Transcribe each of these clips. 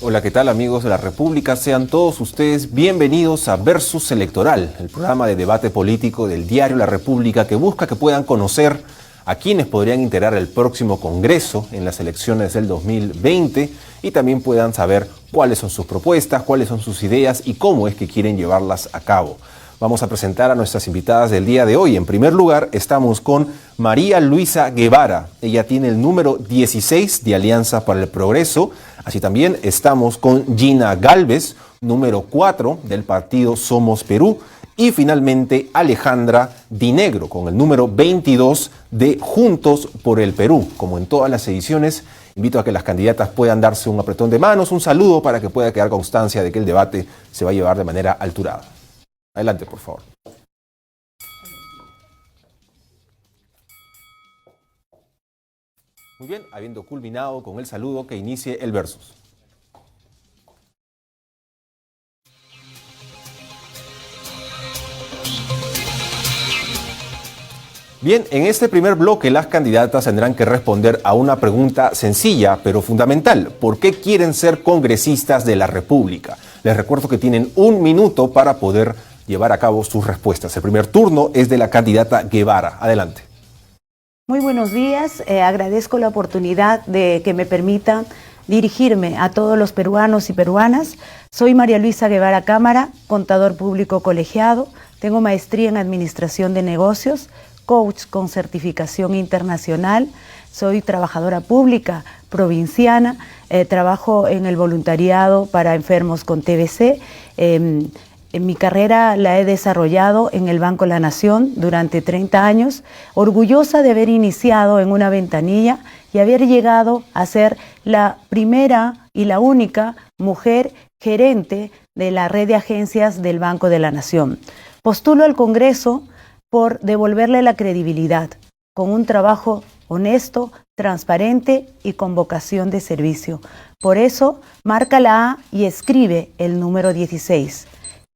Hola, ¿qué tal amigos de la República? Sean todos ustedes bienvenidos a Versus Electoral, el programa de debate político del diario La República que busca que puedan conocer a quienes podrían integrar el próximo Congreso en las elecciones del 2020 y también puedan saber cuáles son sus propuestas, cuáles son sus ideas y cómo es que quieren llevarlas a cabo. Vamos a presentar a nuestras invitadas del día de hoy. En primer lugar, estamos con María Luisa Guevara. Ella tiene el número 16 de Alianza para el Progreso. Así también estamos con Gina Gálvez, número 4 del partido Somos Perú. Y finalmente Alejandra Dinegro, con el número 22 de Juntos por el Perú. Como en todas las ediciones, invito a que las candidatas puedan darse un apretón de manos, un saludo para que pueda quedar constancia de que el debate se va a llevar de manera alturada. Adelante, por favor. Muy bien, habiendo culminado con el saludo, que inicie el versus. Bien, en este primer bloque las candidatas tendrán que responder a una pregunta sencilla pero fundamental. ¿Por qué quieren ser congresistas de la República? Les recuerdo que tienen un minuto para poder llevar a cabo sus respuestas. El primer turno es de la candidata Guevara. Adelante. Muy buenos días. Agradezco la oportunidad de que me permita dirigirme a todos los peruanos y peruanas. Soy María Luisa Guevara Cámara, contador público colegiado. Tengo maestría en Administración de Negocios, coach con certificación internacional. Soy trabajadora pública provinciana. Trabajo en el voluntariado para enfermos con TBC. En mi carrera la he desarrollado en el Banco La Nación durante 30 años, orgullosa de haber iniciado en una ventanilla y haber llegado a ser la primera y la única mujer gerente de la red de agencias del Banco de la Nación. Postulo al Congreso por devolverle la credibilidad, con un trabajo honesto, transparente y con vocación de servicio. Por eso, marca la A y escribe el número 16.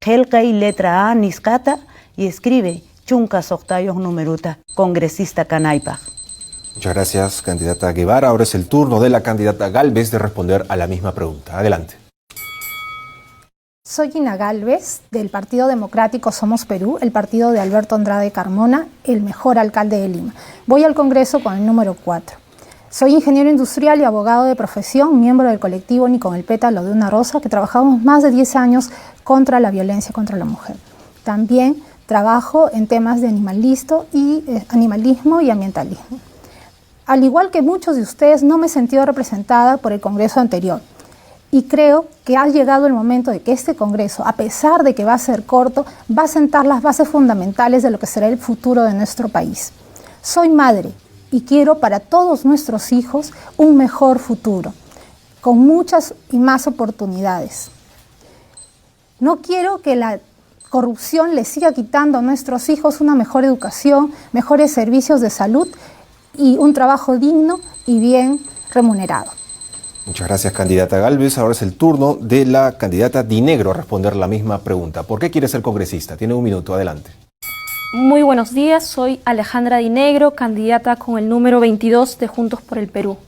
Helkay letra A Niskata y escribe Chunka Soctayos Numeruta, congresista Canaipa. Muchas gracias, candidata Guevara. Ahora es el turno de la candidata Gálvez de responder a la misma pregunta. Adelante. Soy Gina Gálvez, del Partido Democrático Somos Perú, el partido de Alberto Andrade Carmona, el mejor alcalde de Lima. Voy al Congreso con el número 4. Soy ingeniero industrial y abogado de profesión, miembro del colectivo Ni con el pétalo de una rosa, que trabajamos más de 10 años contra la violencia contra la mujer. También trabajo en temas de animalismo y ambientalismo. Al igual que muchos de ustedes, no me he sentido representada por el Congreso anterior. Y creo que ha llegado el momento de que este Congreso, a pesar de que va a ser corto, va a sentar las bases fundamentales de lo que será el futuro de nuestro país. Soy madre y quiero para todos nuestros hijos un mejor futuro, con muchas y más oportunidades. No quiero que la corrupción le siga quitando a nuestros hijos una mejor educación, mejores servicios de salud y un trabajo digno y bien remunerado. Muchas gracias, candidata Gálvez. Ahora es el turno de la candidata Dinegro a responder la misma pregunta. ¿Por qué quiere ser congresista? Tiene un minuto, adelante. Muy buenos días, soy Alejandra Dinegro, candidata con el número 22 de Juntos por el Perú.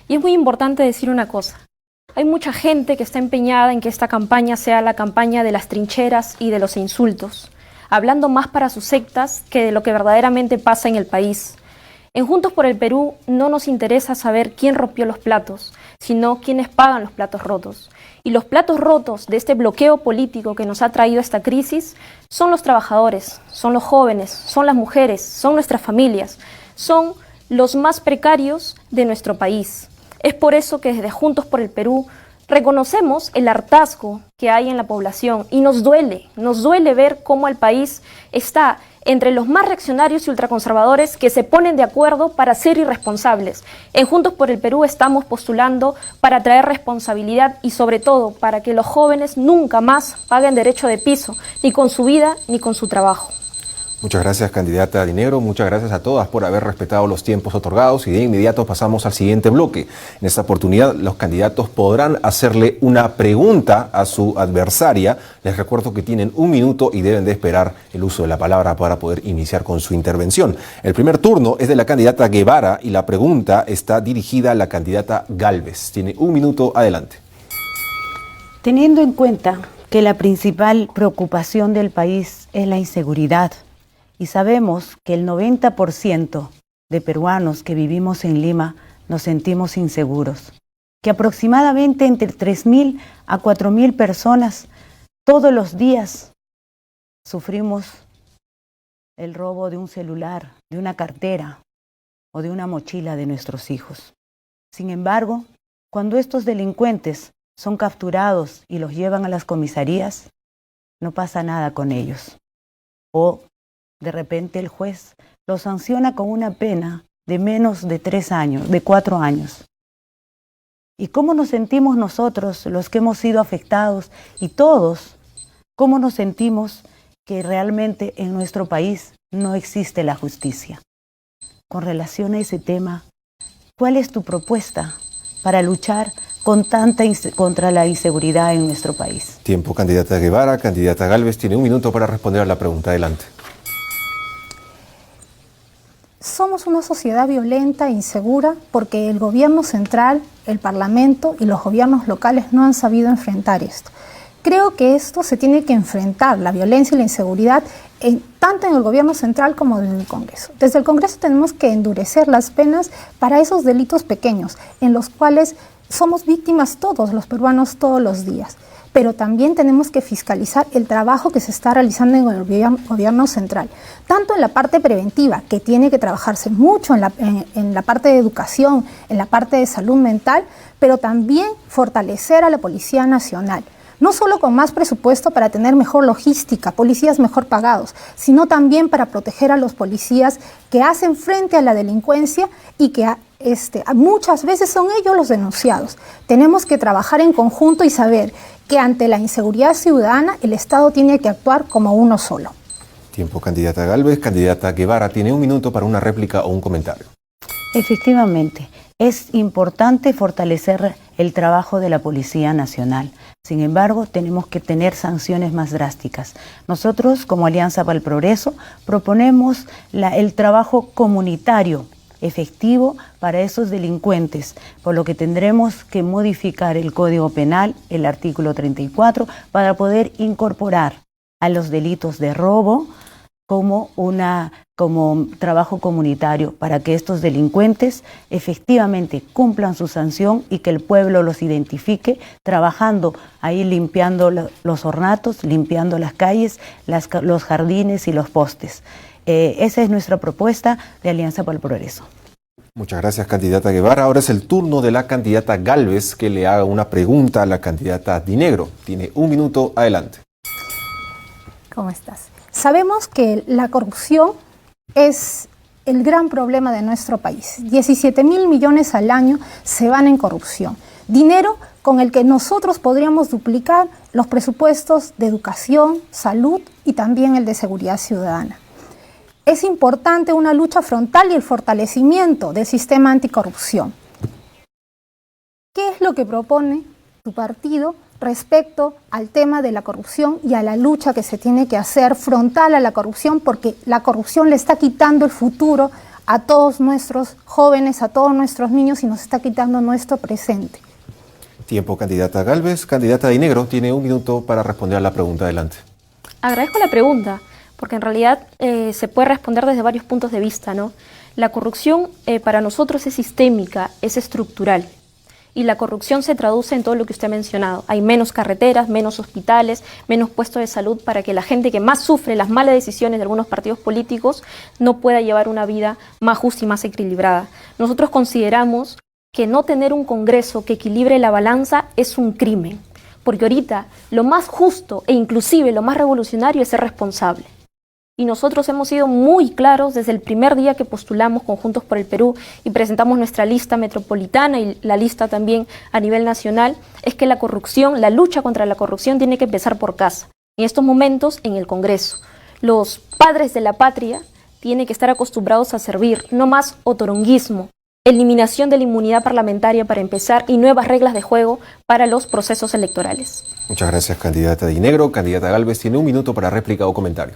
Y es muy importante decir una cosa. Hay mucha gente que está empeñada en que esta campaña sea la campaña de las trincheras y de los insultos, hablando más para sus sectas que de lo que verdaderamente pasa en el país. En Juntos por el Perú no nos interesa saber quién rompió los platos, sino quiénes pagan los platos rotos. Y los platos rotos de este bloqueo político que nos ha traído esta crisis son los trabajadores, son los jóvenes, son las mujeres, son nuestras familias, son los más precarios de nuestro país. Es por eso que desde Juntos por el Perú reconocemos el hartazgo que hay en la población y nos duele ver cómo el país está entre los más reaccionarios y ultraconservadores que se ponen de acuerdo para ser irresponsables. En Juntos por el Perú estamos postulando para traer responsabilidad y sobre todo para que los jóvenes nunca más paguen derecho de piso, ni con su vida ni con su trabajo. Muchas gracias, candidata Dinegro. Muchas gracias a todas por haber respetado los tiempos otorgados y de inmediato pasamos al siguiente bloque. En esta oportunidad los candidatos podrán hacerle una pregunta a su adversaria. Les recuerdo que tienen un minuto y deben de esperar el uso de la palabra para poder iniciar con su intervención. El primer turno es de la candidata Guevara y la pregunta está dirigida a la candidata Gálvez. Tiene un minuto, adelante. Teniendo en cuenta que la principal preocupación del país es la inseguridad y sabemos que el 90% de peruanos que vivimos en Lima nos sentimos inseguros, que aproximadamente entre 3.000 a 4.000 personas todos los días sufrimos el robo de un celular, de una cartera o de una mochila de nuestros hijos. Sin embargo, cuando estos delincuentes son capturados y los llevan a las comisarías, no pasa nada con ellos. O de repente el juez los sanciona con una pena de menos de 3 años, de 4 años. ¿Y cómo nos sentimos nosotros, los que hemos sido afectados, y todos, cómo nos sentimos que realmente en nuestro país no existe la justicia? Con relación a ese tema, ¿cuál es tu propuesta para luchar contra la inseguridad en nuestro país? Tiempo, candidata Guevara. Candidata Gálvez tiene 1 minuto para responder a la pregunta. Adelante. Somos una sociedad violenta e insegura porque el gobierno central, el parlamento y los gobiernos locales no han sabido enfrentar esto. Creo que esto se tiene que enfrentar, la violencia y la inseguridad, tanto en el gobierno central como desde el Congreso. Desde el Congreso tenemos que endurecer las penas para esos delitos pequeños, en los cuales somos víctimas todos los peruanos todos los días. Pero también tenemos que fiscalizar el trabajo que se está realizando en el gobierno central, tanto en la parte preventiva, que tiene que trabajarse mucho en la parte de educación, en la parte de salud mental, pero también fortalecer a la Policía Nacional. No solo con más presupuesto para tener mejor logística, policías mejor pagados, sino también para proteger a los policías que hacen frente a la delincuencia y que muchas veces son ellos los denunciados. Tenemos que trabajar en conjunto y saber que ante la inseguridad ciudadana el Estado tiene que actuar como uno solo. Tiempo, candidata Gálvez. Candidata Guevara tiene 1 minuto para una réplica o un comentario. Efectivamente, es importante fortalecer el trabajo de la Policía Nacional. Sin embargo, tenemos que tener sanciones más drásticas. Nosotros, como Alianza para el Progreso, proponemos el trabajo comunitario efectivo para esos delincuentes, por lo que tendremos que modificar el Código Penal, el artículo 34, para poder incorporar a los delitos de robo como trabajo comunitario, para que estos delincuentes efectivamente cumplan su sanción y que el pueblo los identifique, trabajando ahí limpiando los ornatos, limpiando las calles, los jardines y los postes. Esa es nuestra propuesta de Alianza para el Progreso. Muchas gracias, candidata Guevara. Ahora es el turno de la candidata Gálvez, que le haga una pregunta a la candidata Dinegro. Tiene 1 minuto, adelante. ¿Cómo estás? Sabemos que la corrupción es el gran problema de nuestro país. 17.000 millones al año se van en corrupción. Dinero con el que nosotros podríamos duplicar los presupuestos de educación, salud y también el de seguridad ciudadana. Es importante una lucha frontal y el fortalecimiento del sistema anticorrupción. ¿Qué es lo que propone tu partido respecto al tema de la corrupción y a la lucha que se tiene que hacer frontal a la corrupción? Porque la corrupción le está quitando el futuro a todos nuestros jóvenes, a todos nuestros niños, y nos está quitando nuestro presente. Tiempo, candidata Gálvez. Candidata Dinegro tiene 1 minuto para responder a la pregunta. Adelante. Agradezco la pregunta, porque en realidad se puede responder desde varios puntos de vista, ¿no? La corrupción para nosotros es sistémica, es estructural. Y la corrupción se traduce en todo lo que usted ha mencionado. Hay menos carreteras, menos hospitales, menos puestos de salud para que la gente que más sufre las malas decisiones de algunos partidos políticos no pueda llevar una vida más justa y más equilibrada. Nosotros consideramos que no tener un Congreso que equilibre la balanza es un crimen, porque ahorita lo más justo e inclusive lo más revolucionario es ser responsable. Y nosotros hemos sido muy claros desde el primer día que postulamos con Juntos por el Perú y presentamos nuestra lista metropolitana y la lista también a nivel nacional, es que la corrupción, la lucha contra la corrupción tiene que empezar por casa. En estos momentos, en el Congreso. Los padres de la patria tienen que estar acostumbrados a servir, no más otoronguismo, eliminación de la inmunidad parlamentaria para empezar y nuevas reglas de juego para los procesos electorales. Muchas gracias, candidata Dinegro. Candidata Gálvez tiene 1 minuto para réplica o comentario.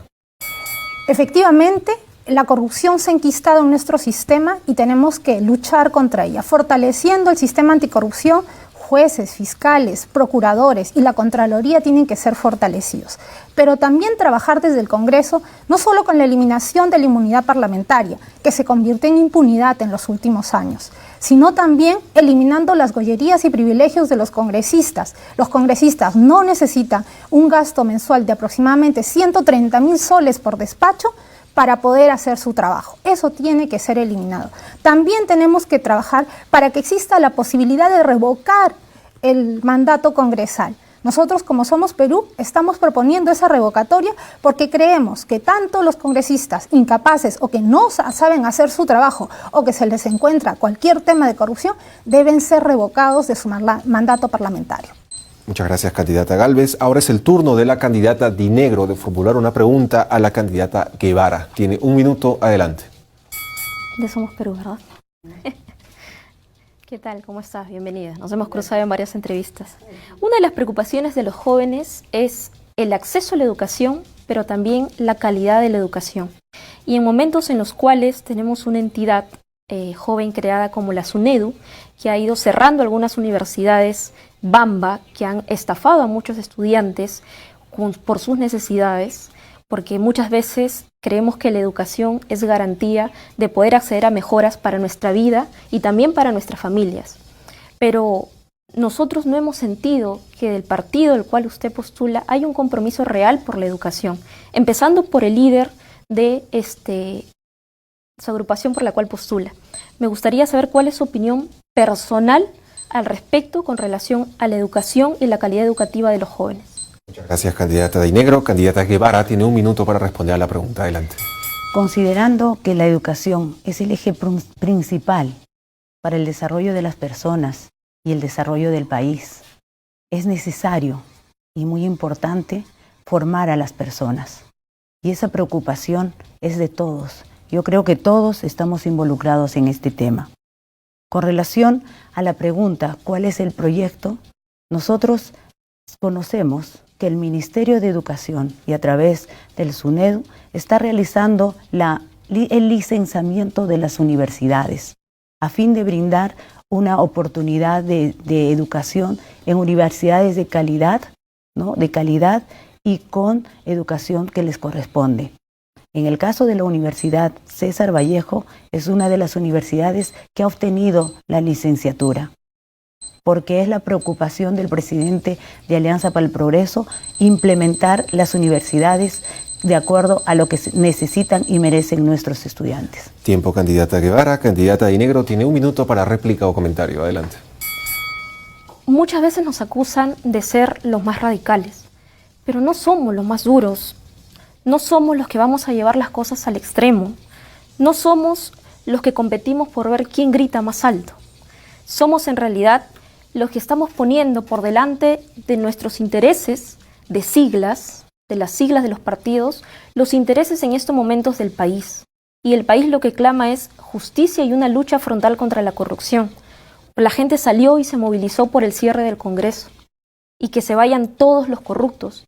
Efectivamente, la corrupción se ha enquistado en nuestro sistema y tenemos que luchar contra ella, fortaleciendo el sistema anticorrupción jueces, fiscales, procuradores y la Contraloría tienen que ser fortalecidos. Pero también trabajar desde el Congreso, no solo con la eliminación de la inmunidad parlamentaria, que se convirtió en impunidad en los últimos años, sino también eliminando las gollerías y privilegios de los congresistas. Los congresistas no necesitan un gasto mensual de aproximadamente 130.000 soles por despacho para poder hacer su trabajo. Eso tiene que ser eliminado. También tenemos que trabajar para que exista la posibilidad de revocar el mandato congresal. Nosotros, como Somos Perú, estamos proponiendo esa revocatoria porque creemos que tanto los congresistas incapaces o que no saben hacer su trabajo o que se les encuentra cualquier tema de corrupción deben ser revocados de su mandato parlamentario. Muchas gracias, candidata Gálvez. Ahora es el turno de la candidata Dinegro de formular una pregunta a la candidata Guevara. Tiene 1 minuto, adelante. De Somos Perú, ¿verdad? ¿Qué tal? ¿Cómo estás? Bienvenida. Nos hemos cruzado en varias entrevistas. Una de las preocupaciones de los jóvenes es el acceso a la educación, pero también la calidad de la educación. Y en momentos en los cuales tenemos una entidad joven creada como la SUNEDU, que ha ido cerrando algunas universidades Bamba, que han estafado a muchos estudiantes por sus necesidades, porque muchas veces creemos que la educación es garantía de poder acceder a mejoras para nuestra vida y también para nuestras familias. Pero nosotros no hemos sentido que del partido del cual usted postula hay un compromiso real por la educación, empezando por el líder de su agrupación por la cual postula. Me gustaría saber cuál es su opinión personal al respecto con relación a la educación y la calidad educativa de los jóvenes. Muchas gracias, candidata Dinegro. Candidata Guevara tiene 1 minuto para responder a la pregunta. Adelante. Considerando que la educación es el eje principal para el desarrollo de las personas y el desarrollo del país, es necesario y muy importante formar a las personas. Y esa preocupación es de todos. Yo creo que todos estamos involucrados en este tema. Con relación a la pregunta, ¿cuál es el proyecto? Nosotros conocemos que el Ministerio de Educación y a través del SUNEDU está realizando el licenciamiento de las universidades a fin de brindar una oportunidad de educación en universidades de calidad, ¿no? De calidad y con educación que les corresponde. En el caso de la Universidad César Vallejo, es una de las universidades que ha obtenido la licenciatura, porque es la preocupación del presidente de Alianza para el Progreso implementar las universidades de acuerdo a lo que necesitan y merecen nuestros estudiantes. Tiempo, candidata Guevara. Candidata Dinegro tiene 1 minuto para réplica o comentario. Adelante. Muchas veces nos acusan de ser los más radicales, pero no somos los más duros. No somos los que vamos a llevar las cosas al extremo. No somos los que competimos por ver quién grita más alto. Somos en realidad los que estamos poniendo por delante de nuestros intereses de siglas, de las siglas de los partidos, los intereses en estos momentos del país. Y el país lo que clama es justicia y una lucha frontal contra la corrupción. La gente salió y se movilizó por el cierre del Congreso y que se vayan todos los corruptos.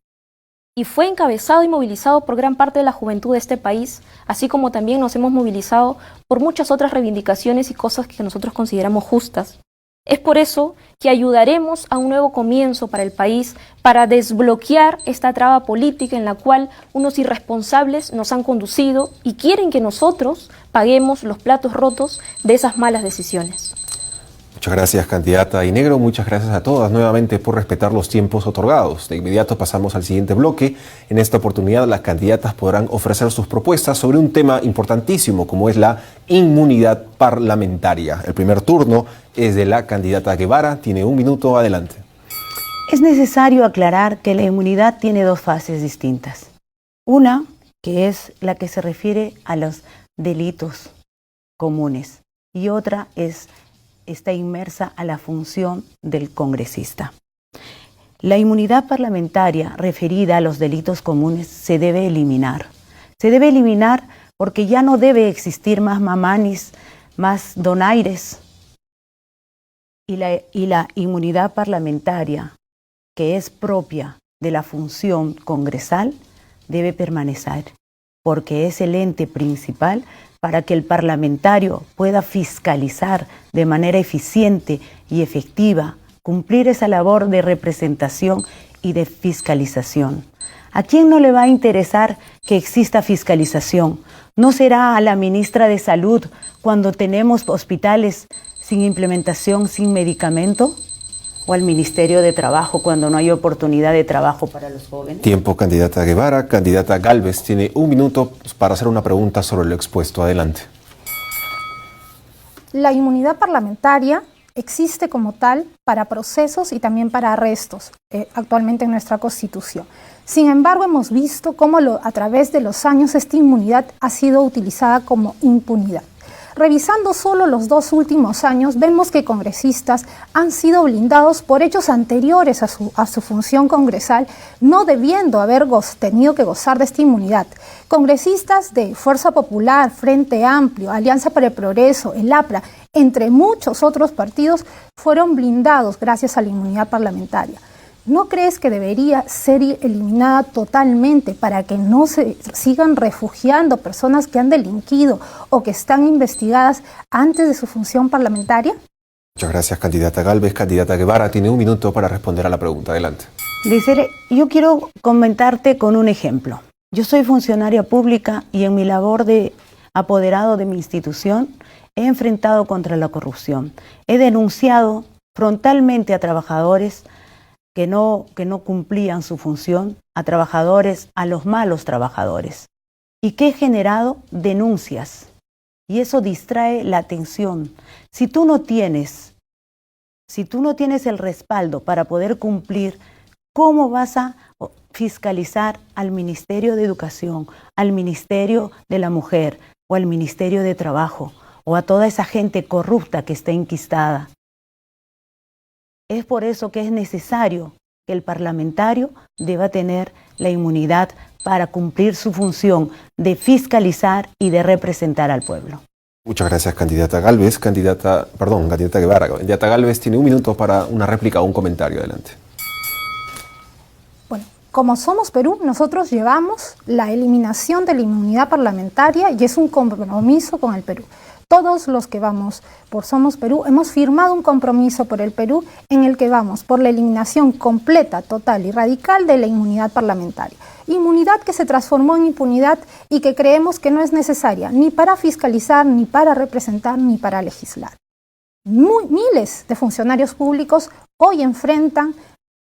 Y fue encabezado y movilizado por gran parte de la juventud de este país, así como también nos hemos movilizado por muchas otras reivindicaciones y cosas que nosotros consideramos justas. Es por eso que ayudaremos a un nuevo comienzo para el país, para desbloquear esta traba política en la cual unos irresponsables nos han conducido y quieren que nosotros paguemos los platos rotos de esas malas decisiones. Muchas gracias, candidata Dinegro. Muchas gracias a todas nuevamente por respetar los tiempos otorgados. De inmediato pasamos al siguiente bloque. En esta oportunidad las candidatas podrán ofrecer sus propuestas sobre un tema importantísimo como es la inmunidad parlamentaria. El primer turno es de la candidata Guevara. Tiene 1 minuto. Adelante. Es necesario aclarar que la inmunidad tiene 2 fases distintas. Una, que es la que se refiere a los delitos comunes, y otra está inmersa a la función del congresista. La inmunidad parlamentaria referida a los delitos comunes se debe eliminar. Se debe eliminar porque ya no debe existir más mamanis, más donaires. Y la inmunidad parlamentaria, que es propia de la función congresal, debe permanecer, porque es el ente principal para que el parlamentario pueda fiscalizar de manera eficiente y efectiva cumplir esa labor de representación y de fiscalización. ¿A quién no le va a interesar que exista fiscalización? ¿No será a la ministra de Salud cuando tenemos hospitales sin implementación, sin medicamento? ¿O al Ministerio de Trabajo cuando no hay oportunidad de trabajo para los jóvenes? Tiempo, candidata Guevara. Candidata Gálvez tiene 1 minuto para hacer una pregunta sobre lo expuesto. Adelante. La inmunidad parlamentaria existe como tal para procesos y también para arrestos actualmente en nuestra Constitución. Sin embargo, hemos visto cómo a través de los años esta inmunidad ha sido utilizada como impunidad. Revisando solo los 2 últimos años, vemos que congresistas han sido blindados por hechos anteriores a su función congresal, no debiendo haber tenido que gozar de esta inmunidad. Congresistas de Fuerza Popular, Frente Amplio, Alianza para el Progreso, el APRA, entre muchos otros partidos, fueron blindados gracias a la inmunidad parlamentaria. ¿No crees que debería ser eliminada totalmente para que no se sigan refugiando personas que han delinquido o que están investigadas antes de su función parlamentaria? Muchas gracias, candidata Gálvez. Candidata Guevara tiene 1 minuto para responder a la pregunta. Adelante. Desiree, yo quiero comentarte con un ejemplo. Yo soy funcionaria pública y en mi labor de apoderado de mi institución he enfrentado contra la corrupción. He denunciado frontalmente a trabajadores que no cumplían su función, a trabajadores, a los malos trabajadores, y que he generado denuncias, y eso distrae la atención. Si tú no tienes el respaldo para poder cumplir, ¿cómo vas a fiscalizar al Ministerio de Educación, al Ministerio de la Mujer, o al Ministerio de Trabajo, o a toda esa gente corrupta que está enquistada? Es por eso que es necesario que el parlamentario deba tener la inmunidad para cumplir su función de fiscalizar y de representar al pueblo. Muchas gracias, candidata Gálvez. Candidata Guevara. Candidata Gálvez tiene 1 minuto para una réplica o un comentario. Adelante. Bueno, como Somos Perú, nosotros llevamos la eliminación de la inmunidad parlamentaria y es un compromiso con el Perú. Todos los que vamos por Somos Perú hemos firmado un compromiso por el Perú en el que vamos por la eliminación completa, total y radical de la inmunidad parlamentaria. Inmunidad que se transformó en impunidad y que creemos que no es necesaria ni para fiscalizar, ni para representar, ni para legislar. Miles de funcionarios públicos hoy enfrentan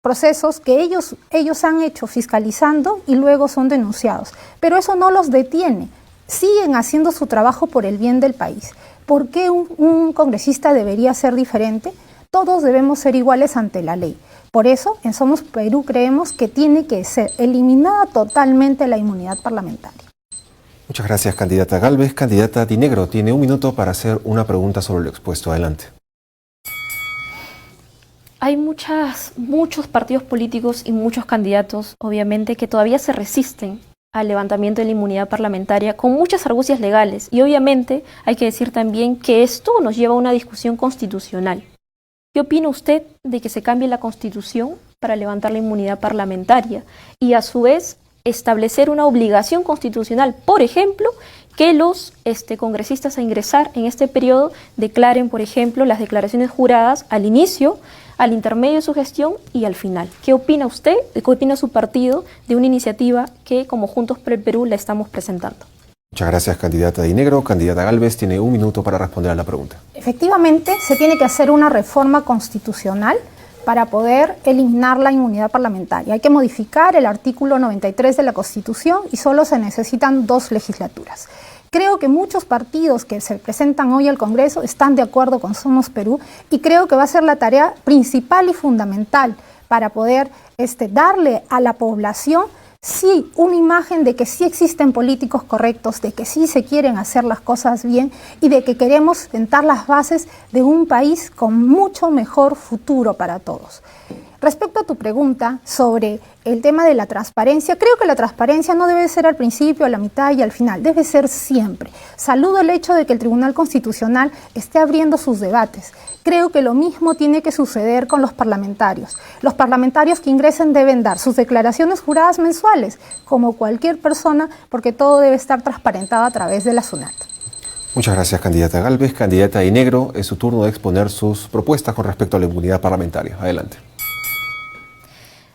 procesos que ellos han hecho fiscalizando y luego son denunciados, pero eso no los detiene. Siguen haciendo su trabajo por el bien del país. ¿Por qué un congresista debería ser diferente? Todos debemos ser iguales ante la ley. Por eso, en Somos Perú creemos que tiene que ser eliminada totalmente la inmunidad parlamentaria. Muchas gracias, candidata Gálvez. Candidata Dinegro tiene 1 minuto para hacer una pregunta sobre lo expuesto. Adelante. Hay muchos partidos políticos y muchos candidatos, obviamente, que todavía se resisten al levantamiento de la inmunidad parlamentaria con muchas argucias legales, y obviamente hay que decir también que esto nos lleva a una discusión constitucional. ¿Qué opina usted de que se cambie la Constitución para levantar la inmunidad parlamentaria y a su vez establecer una obligación constitucional, por ejemplo, que los congresistas a ingresar en este periodo declaren, por ejemplo, las declaraciones juradas al inicio, al intermedio de su gestión y al final? ¿Qué opina usted, qué opina su partido de una iniciativa que como Juntos por el Perú la estamos presentando? Muchas gracias, candidata Dinegro. Candidata Gálvez tiene 1 minuto para responder a la pregunta. Efectivamente, se tiene que hacer una reforma constitucional para poder eliminar la inmunidad parlamentaria. Hay que modificar el artículo 93 de la Constitución y solo se necesitan 2 legislaturas. Creo que muchos partidos que se presentan hoy al Congreso están de acuerdo con Somos Perú y creo que va a ser la tarea principal y fundamental para poder darle a la población una imagen de que sí existen políticos correctos, de que sí se quieren hacer las cosas bien y de que queremos sentar las bases de un país con mucho mejor futuro para todos. Respecto a tu pregunta sobre el tema de la transparencia, creo que la transparencia no debe ser al principio, a la mitad y al final, debe ser siempre. Saludo el hecho de que el Tribunal Constitucional esté abriendo sus debates. Creo que lo mismo tiene que suceder con los parlamentarios. Los parlamentarios que ingresen deben dar sus declaraciones juradas mensuales, como cualquier persona, porque todo debe estar transparentado a través de la SUNAT. Muchas gracias, candidata Gálvez. Candidata Dinegro, es su turno de exponer sus propuestas con respecto a la inmunidad parlamentaria. Adelante.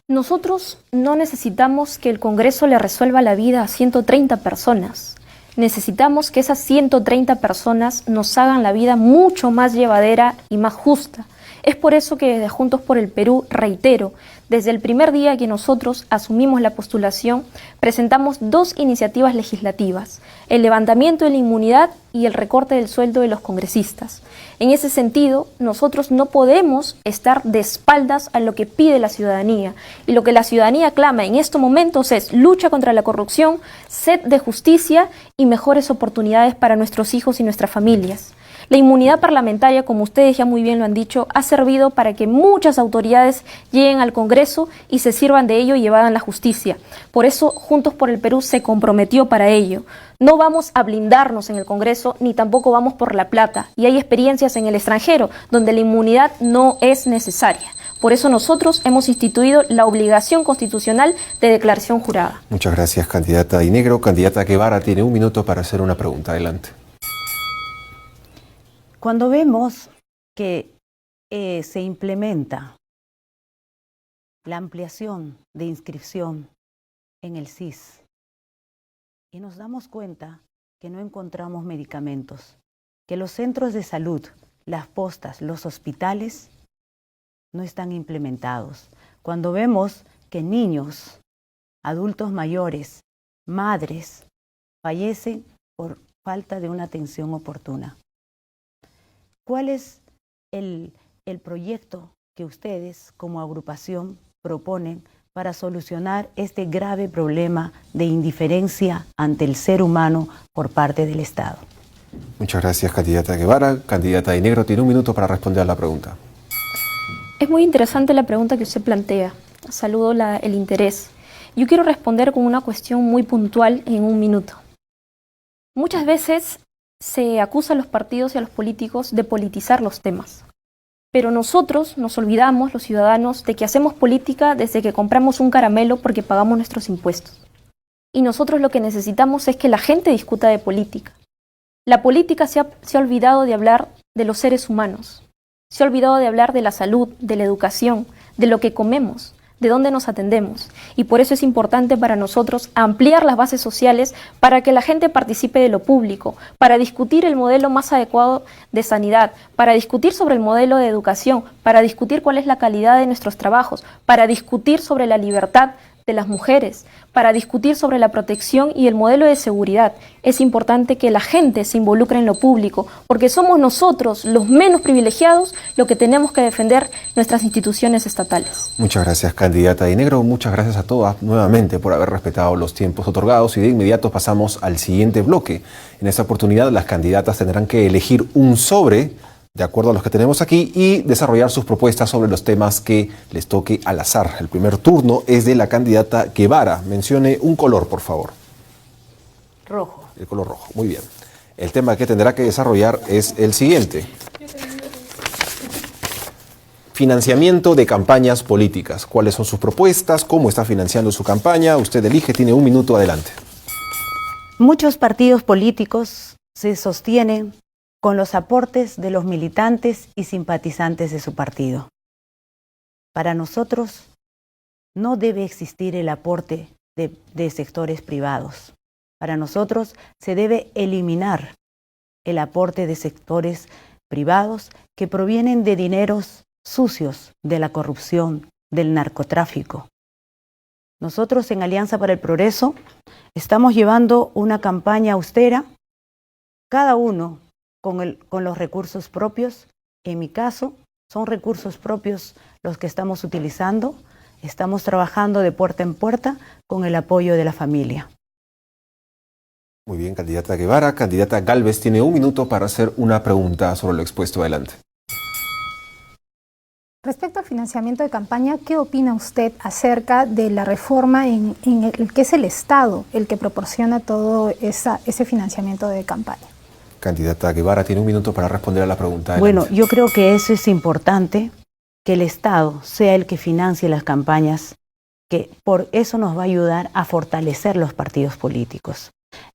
Nosotros no necesitamos que el Congreso le resuelva la vida a 130 personas. Necesitamos que esas 130 personas nos hagan la vida mucho más llevadera y más justa. Es por eso que desde Juntos por el Perú, reitero, desde el primer día que nosotros asumimos la postulación, presentamos 2 iniciativas legislativas, el levantamiento de la inmunidad y el recorte del sueldo de los congresistas. En ese sentido, nosotros no podemos estar de espaldas a lo que pide la ciudadanía. Y lo que la ciudadanía clama en estos momentos es lucha contra la corrupción, sed de justicia y mejores oportunidades para nuestros hijos y nuestras familias. La inmunidad parlamentaria, como ustedes ya muy bien lo han dicho, ha servido para que muchas autoridades lleguen al Congreso y se sirvan de ello y evadan la justicia. Por eso, Juntos por el Perú se comprometió para ello. No vamos a blindarnos en el Congreso, ni tampoco vamos por la plata. Y hay experiencias en el extranjero donde la inmunidad no es necesaria. Por eso nosotros hemos instituido la obligación constitucional de declaración jurada. Muchas gracias, candidata Dinegro. Candidata Guevara tiene 1 minuto para hacer una pregunta. Adelante. Cuando vemos que se implementa la ampliación de inscripción en el CIS y nos damos cuenta que no encontramos medicamentos, que los centros de salud, las postas, los hospitales no están implementados. Cuando vemos que niños, adultos mayores, madres fallecen por falta de una atención oportuna. ¿Cuál es el proyecto que ustedes como agrupación proponen para solucionar este grave problema de indiferencia ante el ser humano por parte del Estado? Muchas gracias, candidata Guevara. Candidata Dinegro tiene 1 minuto para responder a la pregunta. Es muy interesante la pregunta que usted plantea. Saludo el interés. Yo quiero responder con una cuestión muy puntual en 1 minuto. Muchas veces se acusa a los partidos y a los políticos de politizar los temas. Pero nosotros nos olvidamos, los ciudadanos, de que hacemos política desde que compramos un caramelo porque pagamos nuestros impuestos. Y nosotros lo que necesitamos es que la gente discuta de política. La política se ha olvidado de hablar de los seres humanos. Se ha olvidado de hablar de la salud, de la educación, de lo que comemos, de dónde nos atendemos. Y por eso es importante para nosotros ampliar las bases sociales para que la gente participe de lo público, para discutir el modelo más adecuado de sanidad, para discutir sobre el modelo de educación, para discutir cuál es la calidad de nuestros trabajos, para discutir sobre la libertad de las mujeres, para discutir sobre la protección y el modelo de seguridad. Es importante que la gente se involucre en lo público, porque somos nosotros, los menos privilegiados, los que tenemos que defender nuestras instituciones estatales. Muchas gracias, candidata Dinegro. Muchas gracias a todas nuevamente por haber respetado los tiempos otorgados y de inmediato pasamos al siguiente bloque. En esta oportunidad las candidatas tendrán que elegir un sobre de acuerdo a los que tenemos aquí, y desarrollar sus propuestas sobre los temas que les toque al azar. El primer turno es de la candidata Guevara. Mencione un color, por favor. Rojo. El color rojo, muy bien. El tema que tendrá que desarrollar es el siguiente. Financiamiento de campañas políticas. ¿Cuáles son sus propuestas? ¿Cómo está financiando su campaña? Usted elige, tiene 1 minuto, adelante. Muchos partidos políticos se sostienen con los aportes de los militantes y simpatizantes de su partido. Para nosotros no debe existir el aporte de sectores privados. Para nosotros se debe eliminar el aporte de sectores privados que provienen de dineros sucios, de la corrupción, del narcotráfico. Nosotros en Alianza para el Progreso estamos llevando una campaña austera, cada uno con los recursos propios. En mi caso, son recursos propios los que estamos utilizando. Estamos trabajando de puerta en puerta con el apoyo de la familia. Muy bien, candidata Guevara. Candidata Gálvez tiene 1 minuto para hacer una pregunta sobre lo expuesto. Adelante. Respecto al financiamiento de campaña, ¿qué opina usted acerca de la reforma en el que es el Estado el que proporciona todo ese financiamiento de campaña? Candidata Guevara tiene 1 minuto para responder a la pregunta. Adelante. Bueno, yo creo que eso es importante, que el Estado sea el que financie las campañas, que por eso nos va a ayudar a fortalecer los partidos políticos.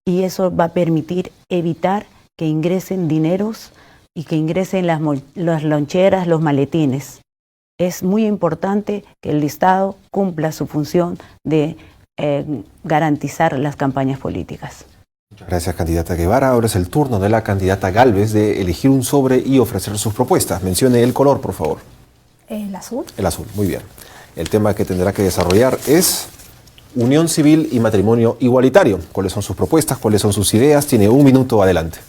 Y eso va a permitir evitar que ingresen dineros y que ingresen las loncheras, los maletines. Es muy importante que el Estado cumpla su función de garantizar las campañas políticas. Muchas gracias, candidata Guevara. Ahora es el turno de la candidata Gálvez de elegir un sobre y ofrecer sus propuestas. Mencione el color, por favor. El azul. El azul, muy bien. El tema que tendrá que desarrollar es unión civil y matrimonio igualitario. ¿Cuáles son sus propuestas? ¿Cuáles son sus ideas? Tiene un minuto, adelante.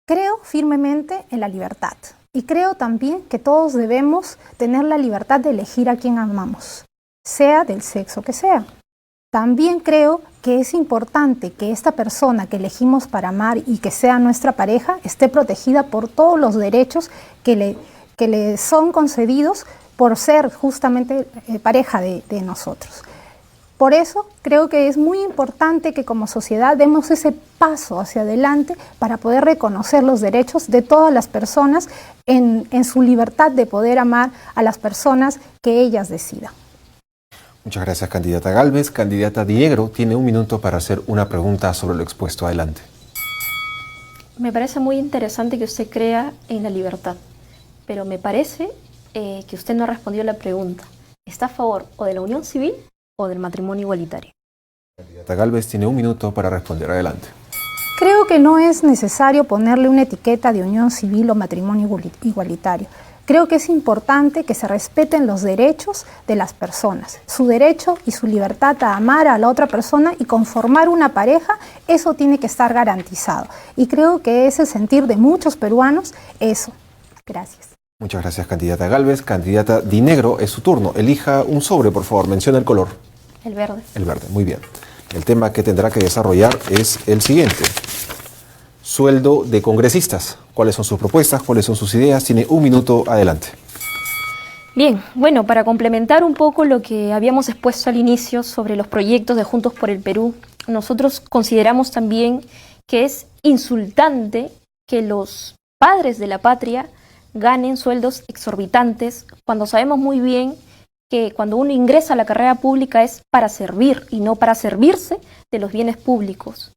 Creo firmemente en la libertad y creo también que todos debemos tener la libertad de elegir a quien amamos, sea del sexo que sea. También creo que es importante que esta persona que elegimos para amar y que sea nuestra pareja esté protegida por todos los derechos que le son concedidos por ser justamente pareja de nosotros. Por eso creo que es muy importante que como sociedad demos ese paso hacia adelante para poder reconocer los derechos de todas las personas en su libertad de poder amar a las personas que ellas decidan. Muchas gracias, candidata Gálvez. Candidata Dinegro tiene un minuto para hacer una pregunta sobre lo expuesto. Adelante. Me parece muy interesante que usted crea en la libertad, pero me parece que usted no respondió a la pregunta. ¿Está a favor o de la unión civil o del matrimonio igualitario? Candidata Gálvez tiene un minuto para responder. Adelante. Creo que no es necesario ponerle una etiqueta de unión civil o matrimonio igualitario. Creo que es importante que se respeten los derechos de las personas, su derecho y su libertad a amar a la otra persona y conformar una pareja, eso tiene que estar garantizado. Y creo que es el sentir de muchos peruanos eso. Gracias. Muchas gracias, candidata Gálvez. Candidata Dinegro, es su turno. Elija un sobre, por favor. Menciona el color. El verde. El verde, muy bien. El tema que tendrá que desarrollar es el siguiente. Sueldo de congresistas. ¿Cuáles son sus propuestas? ¿Cuáles son sus ideas? Tiene un minuto, adelante. Bien, bueno, para complementar un poco lo que habíamos expuesto al inicio sobre los proyectos de Juntos por el Perú, nosotros consideramos también que es insultante que los padres de la patria ganen sueldos exorbitantes cuando sabemos muy bien que cuando uno ingresa a la carrera pública es para servir y no para servirse de los bienes públicos.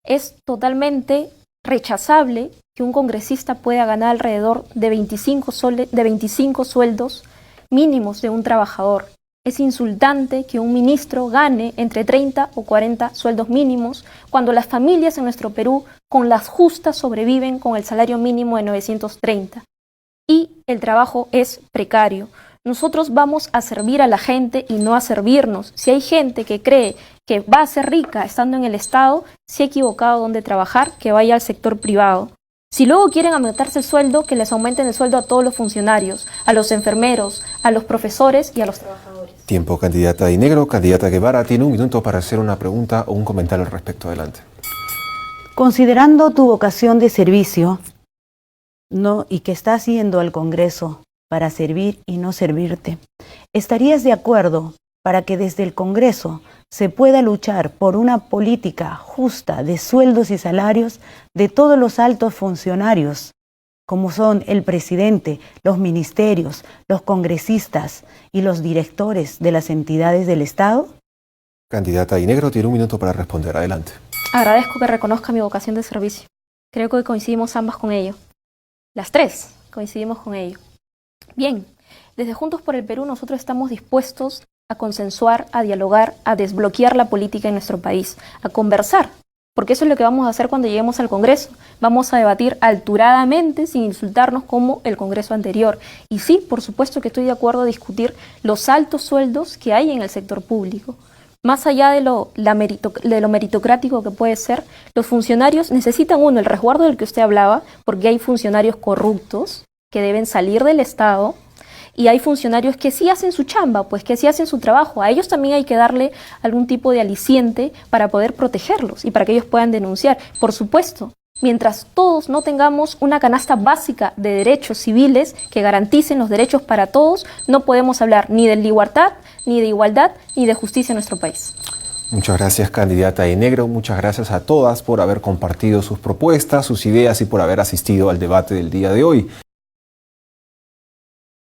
Es totalmente rechazable que un congresista pueda ganar alrededor de 25 sueldos mínimos de un trabajador. Es insultante que un ministro gane entre 30 o 40 sueldos mínimos cuando las familias en nuestro Perú con las justas sobreviven con el salario mínimo de 930. Y el trabajo es precario. Nosotros vamos a servir a la gente y no a servirnos. Si hay gente que cree que va a ser rica estando en el Estado, se ha equivocado donde trabajar, que vaya al sector privado. Si luego quieren aumentarse el sueldo, que les aumenten el sueldo a todos los funcionarios, a los enfermeros, a los profesores y a los trabajadores. Tiempo, candidata Dinegro. Candidata Guevara tiene un minuto para hacer una pregunta o un comentario al respecto. Adelante. Considerando tu vocación de servicio, ¿no? Y que estás yendo al Congreso para servir y no servirte, ¿estarías de acuerdo para que desde el Congreso se pueda luchar por una política justa de sueldos y salarios de todos los altos funcionarios, como son el presidente, los ministerios, los congresistas y los directores de las entidades del Estado? Candidata Dinegro tiene un minuto para responder. Adelante. Agradezco que reconozca mi vocación de servicio. Creo que coincidimos ambas con ello. Las tres coincidimos con ello. Bien, desde Juntos por el Perú nosotros estamos dispuestos a consensuar, a dialogar, a desbloquear la política en nuestro país, a conversar, porque eso es lo que vamos a hacer cuando lleguemos al Congreso. Vamos a debatir alturadamente, sin insultarnos como el Congreso anterior. Y sí, por supuesto que estoy de acuerdo a discutir los altos sueldos que hay en el sector público. Más allá de lo meritocrático que puede ser, los funcionarios necesitan, el resguardo del que usted hablaba, porque hay funcionarios corruptos que deben salir del Estado y hay funcionarios que sí hacen su chamba, pues que sí hacen su trabajo. A ellos también hay que darle algún tipo de aliciente para poder protegerlos y para que ellos puedan denunciar. Por supuesto, mientras todos no tengamos una canasta básica de derechos civiles que garanticen los derechos para todos, no podemos hablar ni de libertad, ni de igualdad, ni de justicia en nuestro país. Muchas gracias, candidata Dinegro. Muchas gracias a todas por haber compartido sus propuestas, sus ideas y por haber asistido al debate del día de hoy.